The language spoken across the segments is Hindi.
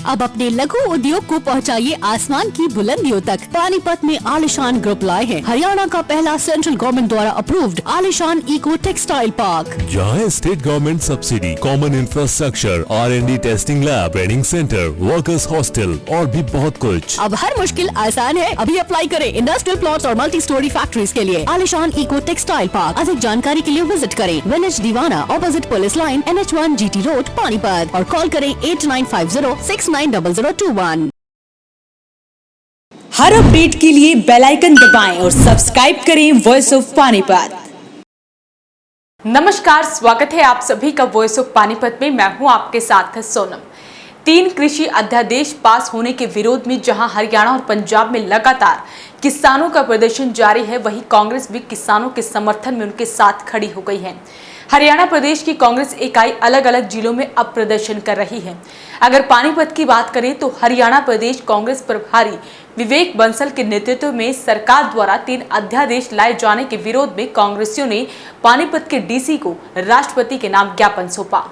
अब अपने लघु उद्योग को पहुंचाइए आसमान की बुलंदियों तक। पानीपत में आलिशान ग्रुप लाए हैं हरियाणा का पहला सेंट्रल गवर्नमेंट द्वारा अप्रूव्ड आलिशान इको टेक्सटाइल पार्क, जहाँ state government subsidy, common infrastructure, R&D testing lab, training centre, workers hostel और भी बहुत कुछ। अब हर मुश्किल आसान है। अभी अप्लाई करें इंडस्ट्रियल प्लॉट्स और मल्टी स्टोरी फैक्ट्रीज के लिए। आलिशान इको टेक्सटाइल पार्क। अधिक जानकारी के लिए विजिट करें विलेज दीवाना, opposite police line, NH1 GT road, Panipat, और कॉल करें 8950690021। हर अपडेट के लिए बेल आइकन दबाएं और सब्सक्राइब करें वॉइस ऑफ पानीपत। नमस्कार, स्वागत है आप सभी का वॉइस ऑफ पानीपत में। मैं हूं आपके साथ सोनम। 3 कृषि अध्यादेश पास होने के विरोध में जहां हरियाणा और पंजाब में लगातार किसानों का प्रदर्शन जारी है, वहीं कांग्रेस भी किसानों के समर्थन में उनके साथ खड़ी हो गई है। हरियाणा प्रदेश की कांग्रेस इकाई अलग अलग जिलों में अब प्रदर्शन कर रही है। अगर पानीपत की बात करें तो हरियाणा प्रदेश कांग्रेस प्रभारी विवेक बंसल के नेतृत्व में सरकार द्वारा 3 अध्यादेश लाए जाने के विरोध में कांग्रेसियों ने पानीपत के DC को राष्ट्रपति के नाम ज्ञापन सौंपा।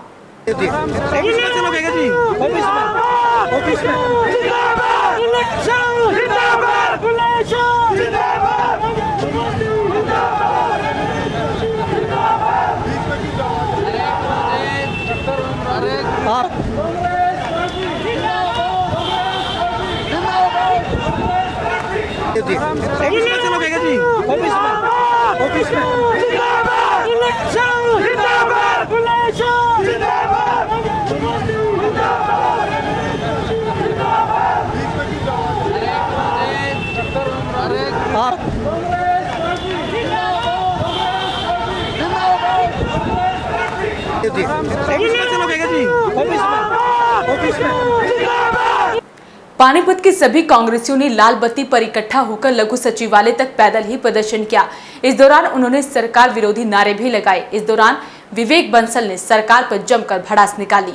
पानीपत के सभी कांग्रेसियों ने लाल बत्ती पर इकट्ठा होकर लघु सचिवालय तक पैदल ही प्रदर्शन किया। इस दौरान उन्होंने सरकार विरोधी नारे भी लगाए। इस दौरान विवेक बंसल ने सरकार पर जमकर भड़ास निकाली।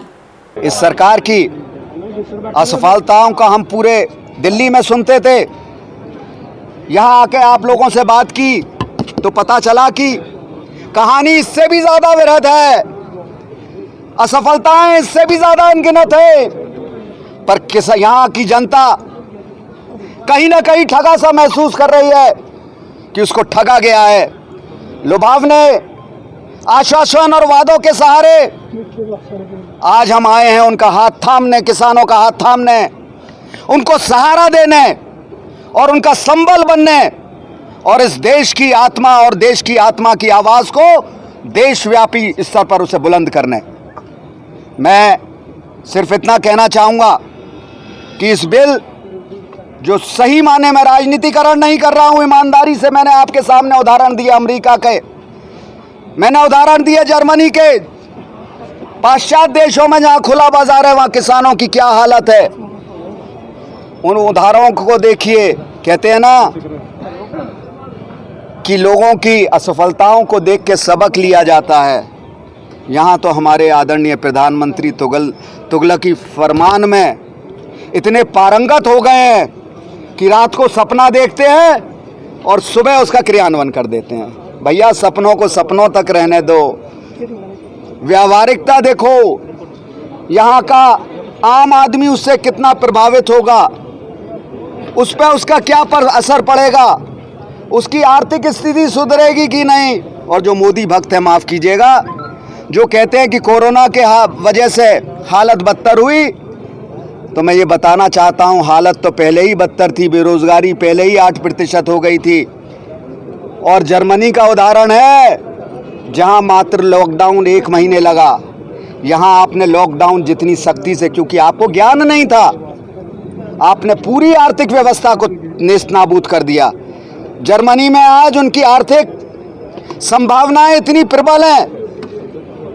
इस सरकार की असफलताओं का हम पूरे दिल्ली में सुनते थे। यहाँ आके आप लोगों से बात की तो पता चला कि कहानी इससे भी ज्यादा विरध है, असफलताएं इससे भी ज्यादा अनगिनत है। पर यहाँ की जनता कहीं ना कहीं ठगा सा महसूस कर रही है कि उसको ठगा गया है। लुभावने आश्वासन और वादों के सहारे आज हम आए हैं उनका हाथ थामने, किसानों का हाथ थामने, उनको सहारा देने और उनका संबल बनने और इस देश की आत्मा और देश की आत्मा की आवाज को देशव्यापी स्तर पर उसे बुलंद करने। मैं सिर्फ इतना कहना चाहूंगा कि इस बिल जो सही माने में राजनीतिकरण नहीं कर रहा हूं, ईमानदारी से मैंने आपके सामने उदाहरण दिया अमेरिका के, मैंने उदाहरण दिया जर्मनी के, पाश्चात्य देशों में जहां खुला बाजार है वहां किसानों की क्या हालत है। उन उदाहरणों को देखिए। कहते हैं ना कि लोगों की असफलताओं को देख के सबक लिया जाता है। यहाँ तो हमारे आदरणीय प्रधानमंत्री तुगलकी फरमान में इतने पारंगत हो गए हैं कि रात को सपना देखते हैं और सुबह उसका क्रियान्वयन कर देते हैं। भैया, सपनों को सपनों तक रहने दो, व्यावहारिकता देखो। यहाँ का आम आदमी उससे कितना प्रभावित होगा, उस पर उसका क्या असर पड़ेगा, उसकी आर्थिक स्थिति सुधरेगी कि नहीं। और जो मोदी भक्त है, माफ़ कीजिएगा, जो कहते हैं कि कोरोना के वजह से हालत बदतर हुई, तो मैं ये बताना चाहता हूँ हालत तो पहले ही बदतर थी। बेरोजगारी पहले ही 8% हो गई थी। और जर्मनी का उदाहरण है जहाँ मात्र लॉकडाउन 1 महीने लगा, यहाँ आपने लॉकडाउन जितनी सख्ती से, क्योंकि आपको ज्ञान नहीं था, आपने पूरी आर्थिक व्यवस्था को नेस्त नाबूद कर दिया। जर्मनी में आज उनकी आर्थिक संभावनाएं इतनी प्रबल हैं।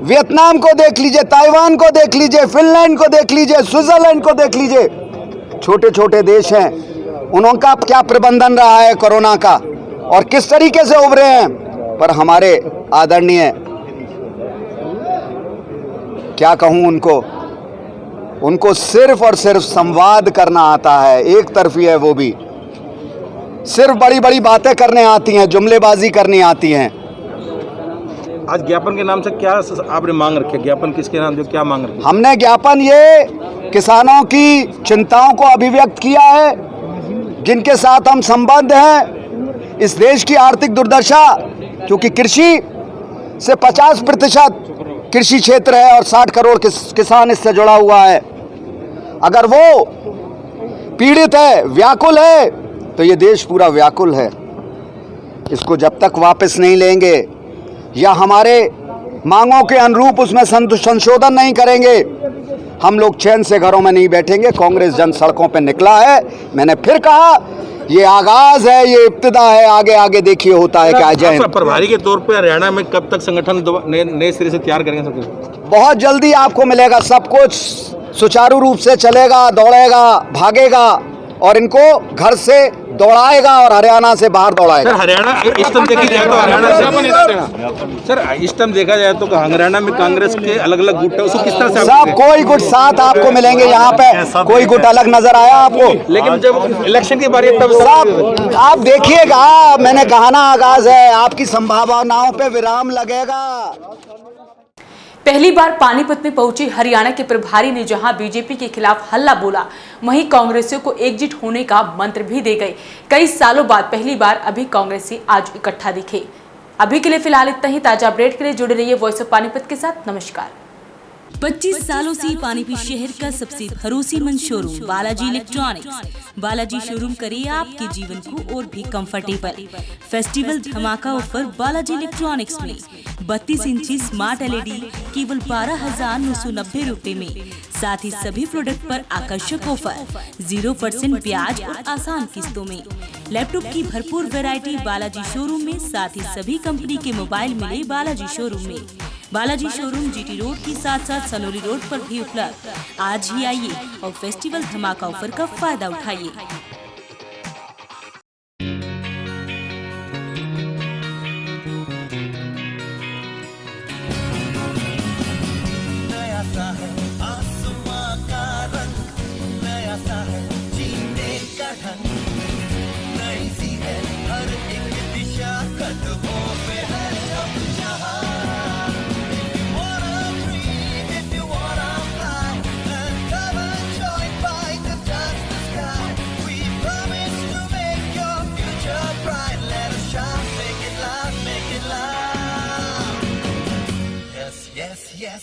वियतनाम को देख लीजिए, ताइवान को देख लीजिए, फिनलैंड को देख लीजिए, स्विट्जरलैंड को देख लीजिए। छोटे छोटे देश हैं, उनका क्या प्रबंधन रहा है कोरोना का और किस तरीके से उभरे हैं। पर हमारे आदरणीय, क्या कहूं उनको सिर्फ और सिर्फ संवाद करना आता है। एक तरफी है वो भी, सिर्फ बड़ी बड़ी बातें करने आती हैं, जुमलेबाजी करनी आती हैं। आज ज्ञापन के नाम से क्या आपने मांग रखी है? ज्ञापन किसके नाम जो क्या मांग रखी है? हमने ज्ञापन ये किसानों की चिंताओं को अभिव्यक्त किया है, जिनके साथ हम संबद्ध हैं। इस देश की आर्थिक दुर्दशा, क्योंकि कृषि से 50% कृषि क्षेत्र है और 60 करोड़ किसान इससे जुड़ा हुआ है। अगर वो पीड़ित है, व्याकुल है, तो ये देश पूरा व्याकुल है। इसको जब तक वापस नहीं लेंगे या हमारे मांगों के अनुरूप उसमें संशोधन नहीं करेंगे, हम लोग चैन से घरों में नहीं बैठेंगे। कांग्रेस जन सड़कों पे निकला है। मैंने फिर कहा, ये आगाज है, ये इब्तिदा है, आगे आगे देखिए होता है क्या। जय हिंद। प्रभारी के तौर पे हरियाणा में कब तक संगठन नए सिरे से तैयार करेंगे? बहुत जल्दी आपको मिलेगा। सब कुछ सुचारू रूप से चलेगा, दौड़ेगा, भागेगा और इनको घर से दौड़ाएगा और हरियाणा से बाहर दौड़ाएगा। सर, हरियाणा इस टाइम देखा जाए तो हरियाणा में कांग्रेस के अलग अलग गुट है, उसको किस तरह से सब कोई गुट साथ आपको मिलेंगे। यहाँ पे कोई गुट अलग नजर आया आपको? लेकिन जब इलेक्शन की बारी तब सब आप देखिएगा। मैंने कहा ना, आगाज है, आपकी संभावनाओं पे विराम लगेगा। पहली बार पानीपत में पहुंचे हरियाणा के प्रभारी ने जहां बीजेपी के खिलाफ हल्ला बोला, वहीं कांग्रेसियों को एकजुट होने का मंत्र भी दे गए। कई सालों बाद पहली बार अभी कांग्रेसी आज इकट्ठा दिखे। अभी के लिए फिलहाल इतना ही। ताजा अपडेट के लिए जुड़े रहिए वॉइस ऑफ पानीपत के साथ। नमस्कार। 25 सालों से पानीपत शहर का सबसे भरोसेमंद showroom Balaji electronics. Balaji showroom करे आपके जीवन को और भी कंफर्टेबल। फेस्टिवल धमाका ऑफर बालाजी इलेक्ट्रॉनिक्स में 32 इंची स्मार्ट LED केवल 12,990 रुपए में। साथ ही सभी प्रोडक्ट पर आकर्षक ऑफर, 0% ब्याज और आसान किस्तों में। लैपटॉप की भरपूर वैरायटी बालाजी शोरूम में। साथ ही सभी कंपनी के मोबाइल मिले बालाजी शोरूम में। बालाजी शोरूम GT रोड के साथ साथ सनोली रोड पर भी उपलब्ध। आज ही आइए और फेस्टिवल धमाका ऑफर का फायदा उठाइए। नया सा है आसमां का रंग, नया सा है जीने का ढंग, नई सी है हर एक दिशा, कदमों पे है अब जहां। Yes,